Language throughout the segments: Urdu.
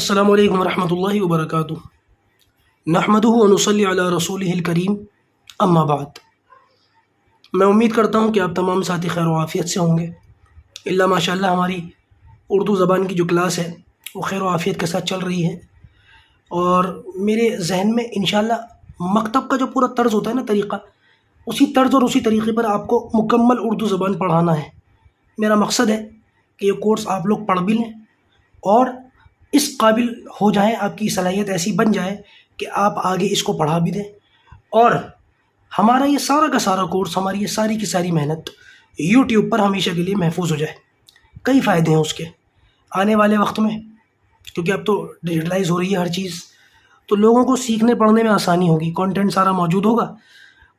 السلام علیکم ورحمۃ اللہ وبرکاتہ۔ نحمدہ و نصلی علی رسولہ الکریم، اما بعد۔ میں امید کرتا ہوں کہ آپ تمام ساتھی خیر و عافیت سے ہوں گے۔ اللہ ماشاء اللہ ہماری اردو زبان کی جو کلاس ہے وہ خیر و عافیت کے ساتھ چل رہی ہے، اور میرے ذہن میں انشاءاللہ مکتب کا جو پورا طرز ہوتا ہے نا، طریقہ، اسی طرز اور اسی طریقے پر آپ کو مکمل اردو زبان پڑھانا ہے۔ میرا مقصد ہے کہ یہ کورس آپ لوگ پڑھ بھی لیں اور اس قابل ہو جائیں، آپ کی صلاحیت ایسی بن جائے کہ آپ آگے اس کو پڑھا بھی دیں، اور ہمارا یہ سارا کا سارا کورس، ہماری یہ ساری کی ساری محنت یوٹیوب پر ہمیشہ کے لیے محفوظ ہو جائے۔ کئی فائدے ہیں اس کے آنے والے وقت میں، کیونکہ اب تو ڈیجیٹلائز ہو رہی ہے ہر چیز، تو لوگوں کو سیکھنے پڑھنے میں آسانی ہوگی، کانٹینٹ سارا موجود ہوگا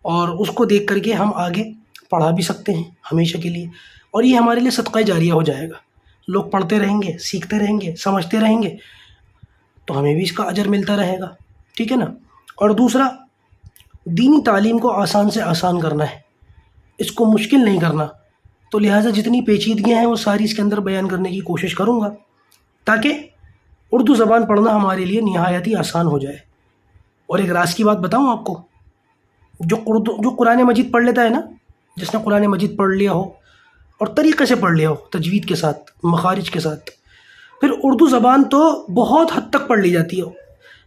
اور اس کو دیکھ کر کے ہم آگے پڑھا بھی سکتے ہیں ہمیشہ کے لیے، اور یہ ہمارے لیے صدقہ جاریہ ہو جائے گا۔ لوگ پڑھتے رہیں گے، سیکھتے رہیں گے، سمجھتے رہیں گے، تو ہمیں بھی اس کا اجر ملتا رہے گا، ٹھیک ہے نا۔ اور دوسرا، دینی تعلیم کو آسان سے آسان کرنا ہے، اس کو مشکل نہیں کرنا، تو لہٰذا جتنی پیچیدگیاں ہیں وہ ساری اس کے اندر بیان کرنے کی کوشش کروں گا، تاکہ اردو زبان پڑھنا ہمارے لیے نہایت ہی آسان ہو جائے۔ اور ایک راز کی بات بتاؤں آپ کو، جو قرآن مجید پڑھ لیتا ہے نا، جس نے قرآن مجید پڑھ لیا ہو اور طریقے سے پڑھ لیا ہو، تجوید کے ساتھ، مخارج کے ساتھ، پھر اردو زبان تو بہت حد تک پڑھ لی جاتی ہے۔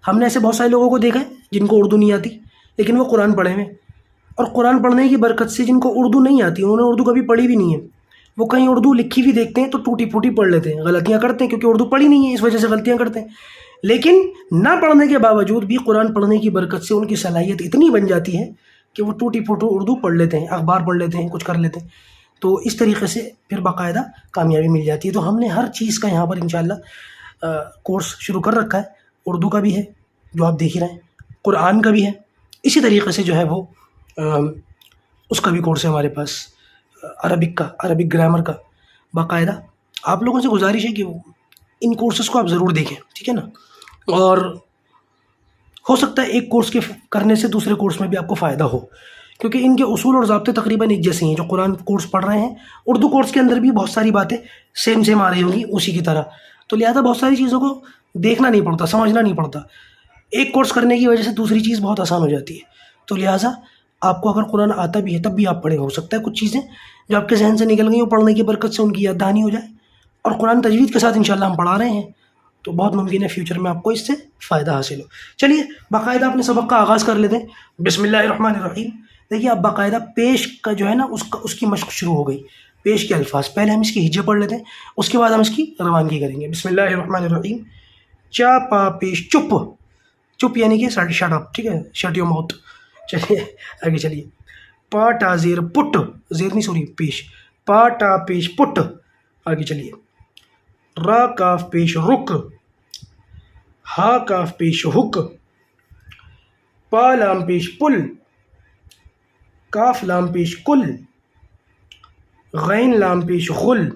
ہم نے ایسے بہت سارے لوگوں کو دیکھا ہے جن کو اردو نہیں آتی، لیکن وہ قرآن پڑھے ہوئے، اور قرآن پڑھنے کی برکت سے جن کو اردو نہیں آتی، انہوں نے اردو کبھی پڑھی بھی نہیں ہے، وہ کہیں اردو لکھی بھی دیکھتے ہیں تو ٹوٹی پھوٹی پڑھ لیتے ہیں، غلطیاں کرتے ہیں، کیونکہ اردو پڑھی نہیں ہے اس وجہ سے غلطیاں کرتے ہیں۔ لیکن نہ پڑھنے کے باوجود بھی قرآن پڑھنے کی برکت سے ان کی صلاحیت اتنی بن جاتی ہے کہ وہ ٹوٹی پھوٹی اردو پڑھ لیتے ہیں، اخبار پڑھ لیتے ہیں، کچھ کر لیتے ہیں، تو اس طریقے سے پھر باقاعدہ کامیابی مل جاتی ہے۔ تو ہم نے ہر چیز کا یہاں پر انشاءاللہ کورس شروع کر رکھا ہے، اردو کا بھی ہے جو آپ دیکھ ہی رہے ہیں، قرآن کا بھی ہے، اسی طریقے سے جو ہے وہ اس کا بھی کورس ہے ہمارے پاس، عربک کا، عربک گرامر کا باقاعدہ۔ آپ لوگوں سے گزارش ہے کہ ان کورسز کو آپ ضرور دیکھیں، ٹھیک ہے نا، اور ہو سکتا ہے ایک کورس کے کرنے سے دوسرے کورس میں بھی آپ کو فائدہ ہو، کیونکہ ان کے اصول اور ضابطے تقریباً ایک جیسے ہیں۔ جو قرآن کورس پڑھ رہے ہیں، اردو کورس کے اندر بھی بہت ساری باتیں سیم آ رہی ہوں گی اسی کی طرح، تو لہٰذا بہت ساری چیزوں کو دیکھنا نہیں پڑتا، سمجھنا نہیں پڑتا، ایک کورس کرنے کی وجہ سے دوسری چیز بہت آسان ہو جاتی ہے۔ تو لہٰذا آپ کو اگر قرآن آتا بھی ہے تب بھی آپ پڑھیں، ہو سکتا ہے کچھ چیزیں جو آپ کے ذہن سے نکل گئی وہ پڑھنے کی برکت سے ان کی یاد دہانی ہو جائے، اور قرآن تجوید کے ساتھ انشاءاللہ ہم پڑھا رہے ہیں، تو بہت ممکن ہے فیوچر میں آپ کو اس سے فائدہ حاصل ہو۔ چلیے باقاعدہ اپنے سبق کا آغاز کر لیتے ہیں۔ بسم اللہ الرحمن الرحیم۔ دیکھیے اب باقاعدہ پیش کا جو ہے نا اس کی مشق شروع ہو گئی، پیش کے الفاظ، پہلے ہم اس کی ہجے پڑھ لیتے ہیں، اس کے بعد ہم اس کی روانگی کریں گے۔ بسم اللہ الرحمن الرحیم۔ چا پا پیش چپ، چپ یعنی کہ شٹ اپ، ٹھیک ہے، شٹ یور ماؤتھ۔ چلیے آگے چلیے۔ پا ٹا زیر پٹ، زیر نہیں سوری پیش، پا ٹا پیش پٹ، آگے چلیے۔ را کاف پیش رک، ہا کاف پیش ہک، پا لام پیش پل، کاف لام پیش کل، غین لام پیش غل،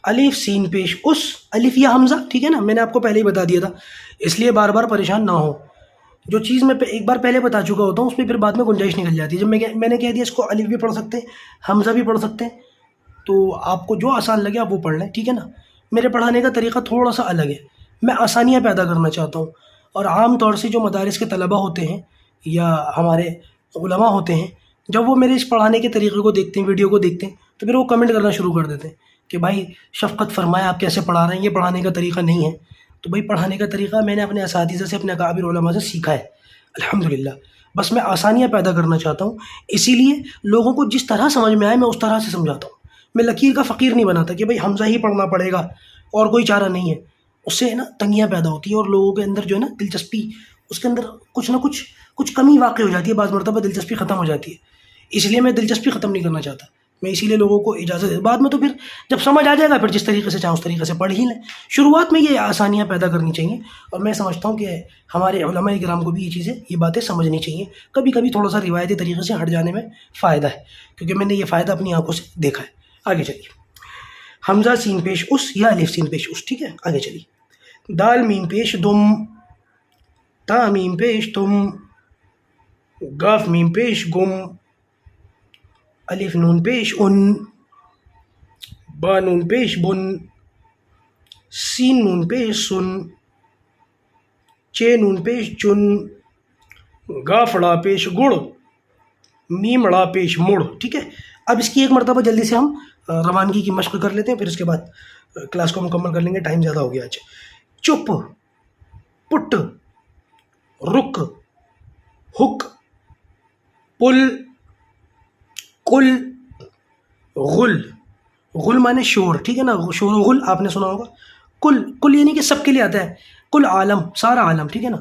الف سین پیش اس، الف یا حمزہ، ٹھیک ہے نا، میں نے آپ کو پہلے ہی بتا دیا تھا، اس لیے بار بار پریشان نہ ہو۔ جو چیز میں ایک بار پہلے بتا چکا ہوتا ہوں اس میں پھر بعد میں گنجائش نکل جاتی ہے۔ جب میں نے کہہ دیا اس کو الف بھی پڑھ سکتے ہیں، حمزہ بھی پڑھ سکتے ہیں، تو آپ کو جو آسان لگے آپ وہ پڑھ لیں، ٹھیک ہے نا۔ میرے پڑھانے کا طریقہ تھوڑا سا الگ ہے، میں آسانیاں پیدا کرنا چاہتا ہوں، اور عام طور سے جو مدارس کے طلبہ ہوتے ہیں یا ہمارے علماء ہوتے ہیں، جب وہ میرے اس پڑھانے کے طریقے کو دیکھتے ہیں، ویڈیو کو دیکھتے ہیں، تو پھر وہ کمنٹ کرنا شروع کر دیتے ہیں کہ بھائی شفقت فرمائے، آپ کیسے پڑھا رہے ہیں، یہ پڑھانے کا طریقہ نہیں ہے۔ تو بھائی پڑھانے کا طریقہ میں نے اپنے اساتذہ سے، اپنے اکابر علماء سے سیکھا ہے الحمدللہ، بس میں آسانیاں پیدا کرنا چاہتا ہوں، اسی لیے لوگوں کو جس طرح سمجھ میں آئے میں اس طرح سے سمجھاتا ہوں۔ میں لکیر کا فقیر نہیں بناتا کہ بھائی حمزہ ہی پڑھنا پڑے گا اور کوئی چارہ نہیں ہے، اس سے نا تنگیاں پیدا ہوتی ہیں، اور لوگوں کے اندر جو ہے نا دلچسپی، اس کے اندر کچھ نہ کچھ کمی واقع ہو جاتی ہے، بعض مرتبہ دلچسپی ختم ہو جاتی ہے، اس لیے میں دلچسپی ختم نہیں کرنا چاہتا، میں اسی لیے لوگوں کو اجازت بعد میں تو پھر جب سمجھ آ جائے گا پھر جس طریقے سے چاہیں اس طریقے سے پڑھ ہی لیں۔ شروعات میں یہ آسانیاں پیدا کرنی چاہیے، اور میں سمجھتا ہوں کہ ہمارے علماء کرام کو بھی یہ باتیں سمجھنی چاہیے۔ کبھی کبھی تھوڑا سا روایتی طریقے سے ہٹ جانے میں فائدہ ہے، کیونکہ میں نے یہ فائدہ اپنی آنکھوں سے دیکھا ہے۔ آگے چلیے۔ حمزہ سین پیش اس یا الف سین پیش اس، ٹھیک ہے، آگے چلیے۔ دال میم پیش دم، تا میم پیش تم، گاف میم پیش گم، الف نون پیش ان، با نون پیش بن، سین نون پیش سن، چے نون پیش چن، گا فڑا پیش گڑ، میم اڑا پیش مڑ. ٹھیک ہے، اب اس کی ایک مرتبہ جلدی سے ہم روانگی کی مشق کر لیتے ہیں، پھر اس کے بعد کلاس کو مکمل کر لیں گے، ٹائم زیادہ ہو گیا آج. چپ، پٹ، رک، ہک، پل، کل، غل. غل مانے شور، ٹھیک ہے نا، شور و غل آپ نے سنا ہوگا. کل، کل یعنی کہ سب کے لیے آتا ہے، کل عالم، سارا عالم. ٹھیک ہے نا.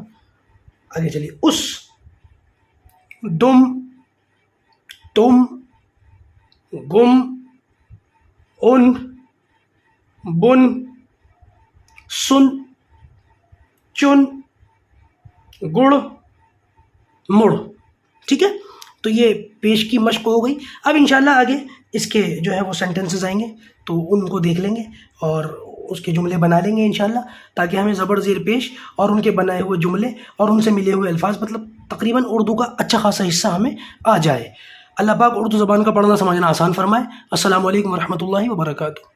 آگے چلیے. اس، دم، تم، گم، ان، بن، سن، چن، گڑ، مڑ. ٹھیک ہے، تو یہ پیش کی مشق ہو گئی. اب انشاءاللہ آگے اس کے جو ہے وہ سینٹنسز آئیں گے تو ان کو دیکھ لیں گے اور اس کے جملے بنا لیں گے انشاءاللہ، تاکہ ہمیں زبر زیر پیش اور ان کے بنائے ہوئے جملے اور ان سے ملے ہوئے الفاظ، مطلب تقریباً اردو کا اچھا خاصا حصہ ہمیں آ جائے. اللہ پاک اردو زبان کا پڑھنا سمجھنا آسان فرمائے. السلام علیکم ورحمۃ اللہ وبرکاتہ.